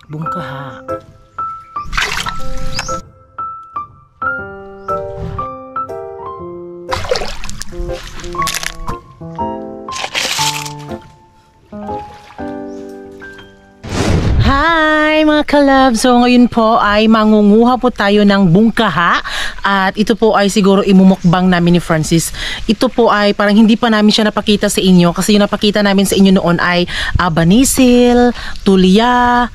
Bungkaha. Hi mga kalab! So ngayon po ay mangunguha po tayo ng bungkaha at ito po ay siguro imumukbang namin ni Francis. Ito po ay parang hindi pa namin siya napakita sa inyo kasi yung napakita namin sa inyo noon ay banisil, tulya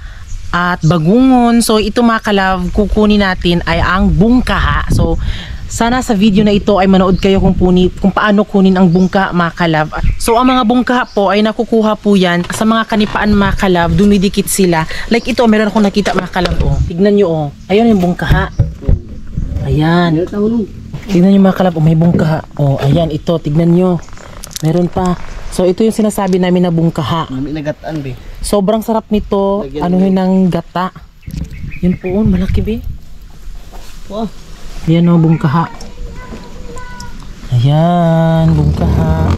at bagungon. So ito mga kalab, kukunin natin ay ang bungkaha. So sana sa video na ito ay manood kayo kung paano kunin ang bungka mga kalab. So ang mga bungka po ay nakukuha po yan sa mga kanipaan mga kalab, dumidikit sila. Like ito, meron akong nakita mga kalab. Oh. Tignan nyo oh. Ayun yung bungkaha. Ayan. Tignan nyo mga kalab, oh, may bungkaha. Oh, ayan ito, tignan nyo. Meron pa. So ito yung sinasabi namin na bungkaha. Nagataan be. Sobrang sarap nito. Ano yun ng gata. Yun po, oh, malaki be. Wow. Ayan o, bungkaha. Ayan, bungkaha.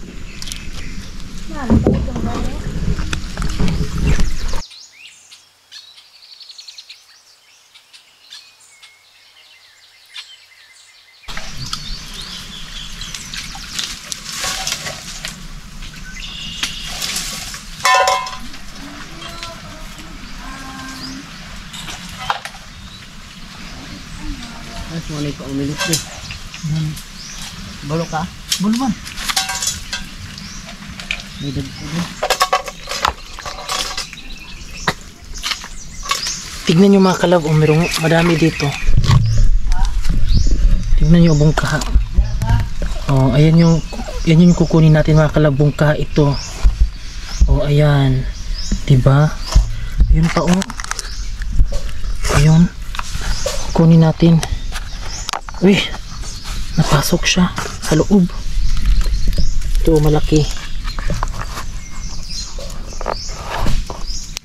Wala ko ang minute deh. Balo ka? Balo man. May dagdag. Tignan nyo mga kalab, merong madami dito. Tignan nyo bungkaha. Oh, ayan yung kukunin natin mga kalab, bungkaha ito. Oh, ayan. Diba? Ayun pa oh. Ayun. Kukunin natin. Uy, napasok siya sa loob. Ito, malaki.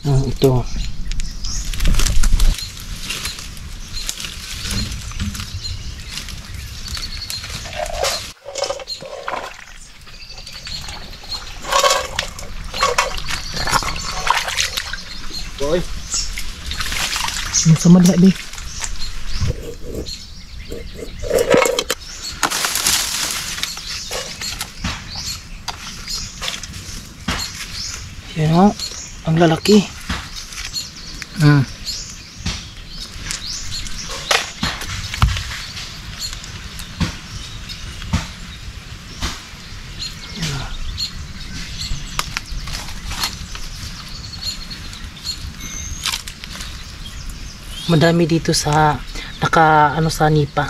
Ito. Boy. Sama na di. Yan o, ang lalaki. Madami dito sa sa nipa.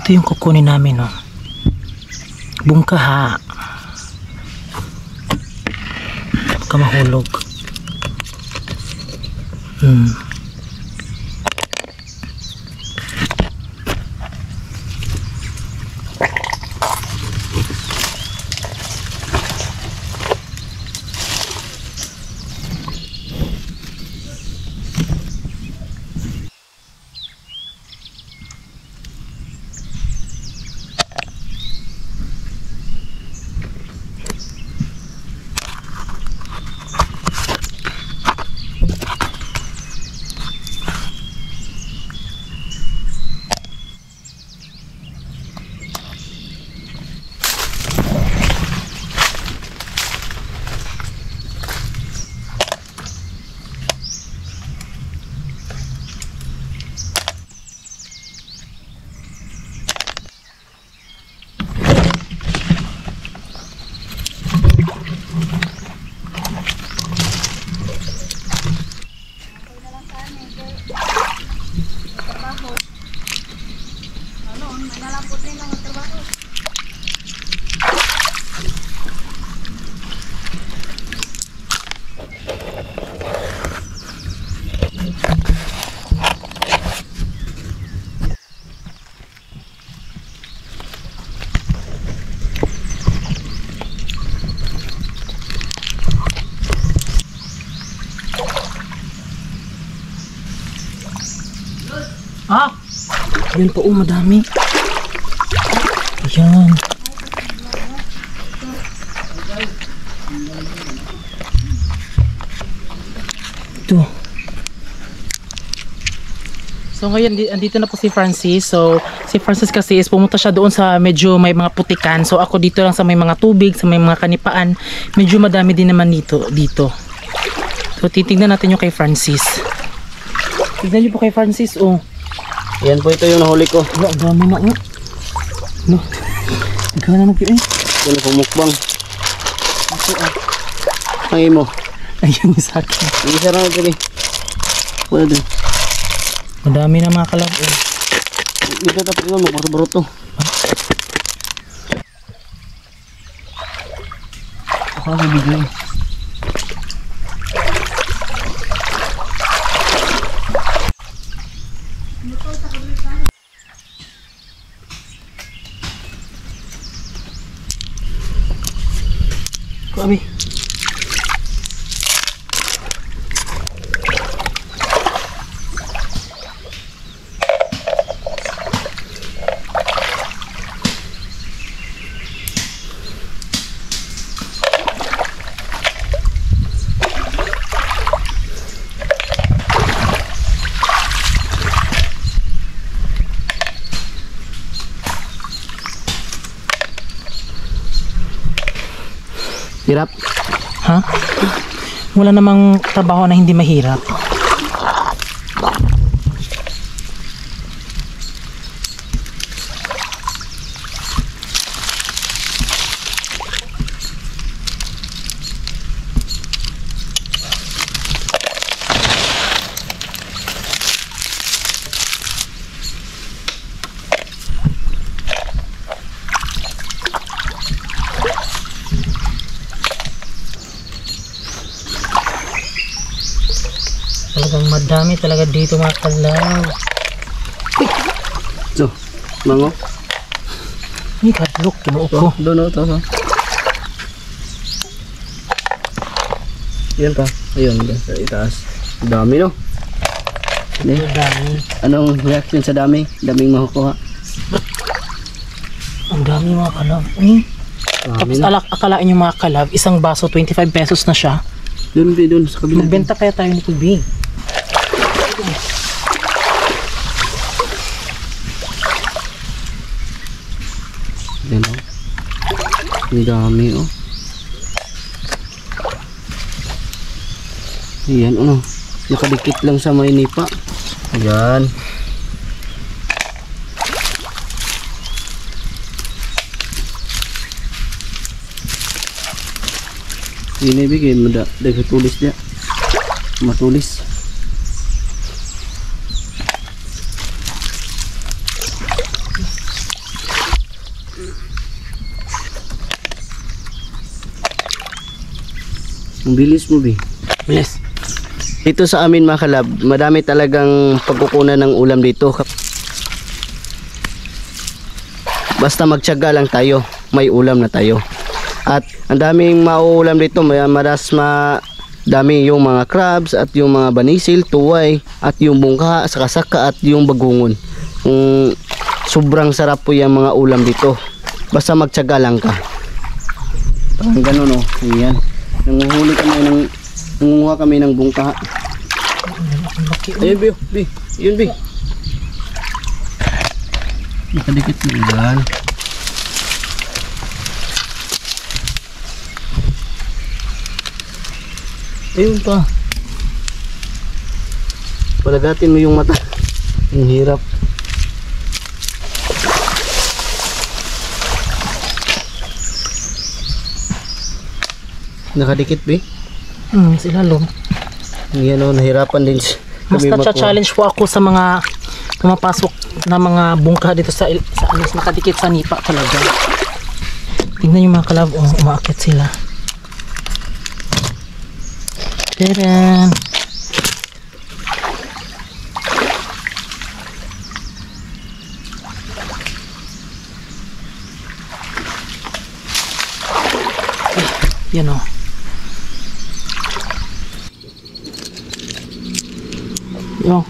Ito yung kukunin namin, no? Bungkaha. Baka mahulog. Yan po, madami. Ayan. Ito. So ngayon, andito na po si Francis. So, si Francis kasi is pumunta siya doon sa medyo may mga putikan. So, ako dito lang sa may mga tubig, sa may mga kanipaan. Medyo madami din naman dito. So, titignan natin yung kay Francis. Tignan niyo po kay Francis, oh. Yan po ito yung nahuli ko. Wala, dami na, oh. No. Gana na po, eh. Yan po mukbang. Ito, ah. Ang imo. Ayun yung sa akin. Isa na ito eh. Wala din. Madami na mga kalab, eh. Ito tapos ito, magbarot to. Ako lang bibigyan. Kuabi. Hirap. Ha? Wala namang trabaho na hindi mahirap. Talagang madami talaga dito mga kalaw. So, mango. Ni kadlok kinuok ko. Doon ito. Yan pa. Ayun, sa itaas. Dami no. Dami. Anong reaction sa dami? Daming makukuha. Ang dami mga kalaw. Tapos akalain yung mga kalab, isang baso 25 pesos na siya. Doon sa kabila. Magbenta kaya tayo ni Kubing. Yan o. Ang dami o. Ayan o. Nakadikit lang sa may nipa. Ayan. Ini bikin muda dari tulis dia. Matulis. Ang bilis mo, Bi. Bilis. Dito sa amin mga kalab, madami talagang pagkukunan ng ulam dito. Basta magtiyaga lang tayo, may ulam na tayo. At ang daming mauulam dito, dami yung mga crabs at yung mga banisil, tuway, at yung bungka, saka-saka at yung bagungon. Sobrang sarap po yung mga ulam dito. Basta magtiyaga lang ka. Parang ganun o. Ayan. Nangunguha kami ng bungka. Ayun, Bi. Yun, Bi. Nakadikit mo yan. Ayun pa. Palagatin mo yung mata. Ang hirap. Nakadikit, Bi? Sila lom. Yan o, nahirapan din Mas kami na-challenge po ako sa mga pumapasok na mga bungka dito sa alis, nakadikit sa nipa talaga. Tingnan yung mga kalab, umaakit sila. Tadaan! Yan o. Yo.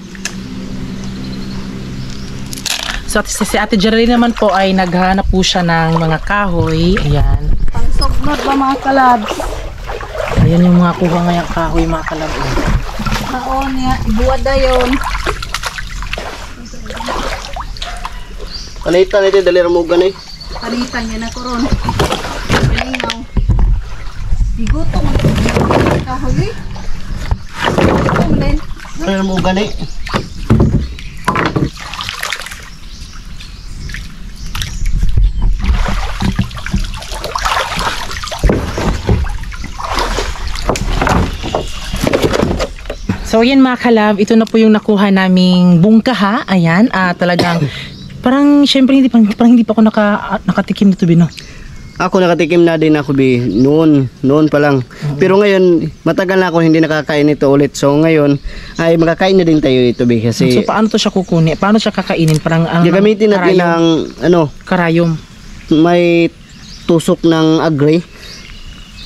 So si Ate Geraldine naman po ay naghanap po siya ng mga kahoy. Ayan. Pangsognod ba mga kalabs? Ayan yung mga kuha ngayong kahoy mga kalab. Maon niya, ibuwad na yun. Palitan ito, dali ramugan eh. Palitan niya na koron. Galingaw. Bigutong. Kahoy. Bigutong din. Dali ramugan eh. So yan mga kalab, ito na po yung nakuha naming bungkaha. Ayan, talagang parang syempre parang hindi pa ako nakatikim nito Bino. Ako nakatikim na din ako bi noon pa lang. Pero ngayon matagal na ako hindi nakakain ito ulit. So ngayon ay makakain na din tayo ito bi kasi So paano to siya kukunin? Paano siya kakainin? Parang gagamitin natin ng karayom. May tusok ng agri.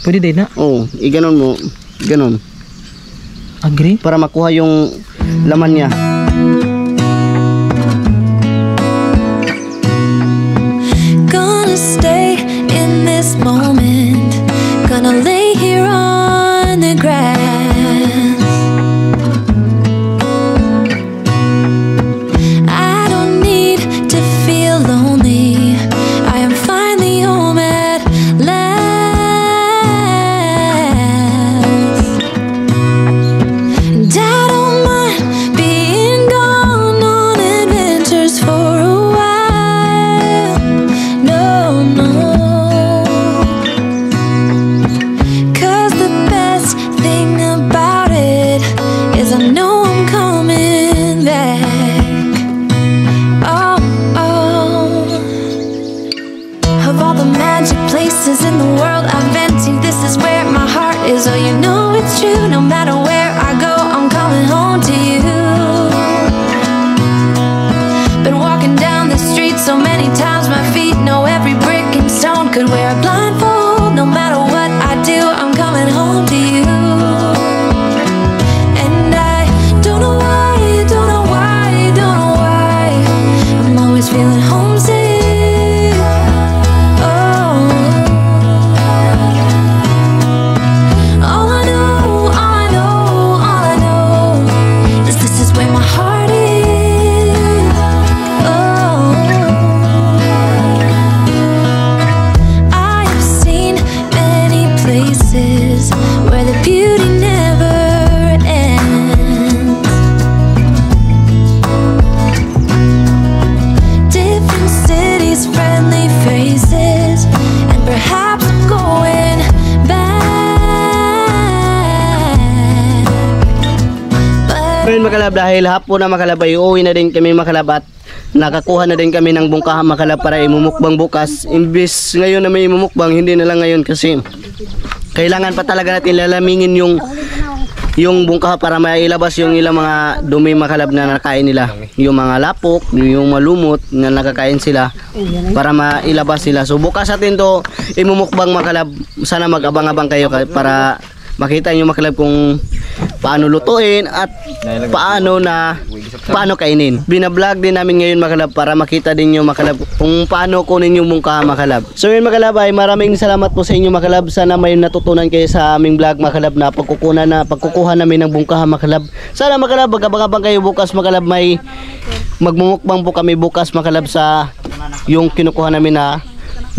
Pwede din na. Oh, iganon mo. Ganon. Agree? Para makuha yung laman niya. Gonna stay in this moment. Gonna lay here on the grass. I don't need to feel lonely. I am finally home at last. And I don't mind being gone on adventures for a while. No, no. 'Cause the best thing about it is I know I'm coming back. Oh, oh. Of all the magic places in the world I've been to, this is where my heart is. Oh, you know it's true. No matter where I go, I'm coming home to you. Been walking down the street so many times, my feet know every brick and stone. Could wear a blindfold. No matter what I do, I'm coming home to you. And I don't know why, don't know why, don't know why I'm always feeling homesick. Oh, all I know, all I know, all I know is this is where my heart is. Oh, I have seen many places where the beauty never ends. Different cities, friendly faces, and perhaps I'm going back. But Ngayon makalab, dahil hapon na makalab ay uuwi na din kami makalab at nakakuha na din kami ng bungkaha makalab para imumukbang bukas. Imbis ngayon na may imumukbang, hindi na lang ngayon kasi kailangan pa talaga natin lalamingin yung bungkaha para mailabas yung ilang mga dumi makalab na nakain nila. Yung mga lapok, yung malumot na nakakain sila para mailabas sila. So bukas natin to imumukbang makalab. Sana mag-abang-abang kayo para makita nyo makalab kung paano lutuin at paano kainin. Binablog din namin ngayon makalab para makita din nyo makalab kung paano kunin yung bungkaha makalab. So yun makalab ay maraming salamat po sa inyo makalab. Sana may natutunan kayo sa aming vlog makalab na pagkukuha namin ng bungkaha makalab. Sana makalab mag-abang-abang kayo bukas makalab, may magmumukbang po kami bukas makalab sa yung kinukuha namin na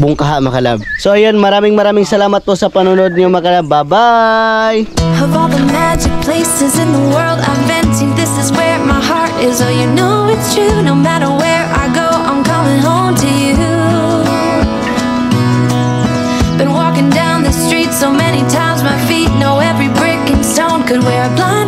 bungkaha makalab. So ayun, maraming salamat po sa panonood niyo makalab. Bye-bye! of all the magic places in the world I've been to, this is where my heart is. Oh, you know it's true. No matter where I go, I'm coming home to you. Been walking down the street so many times, my feet know every brick and stone. Could wear a blind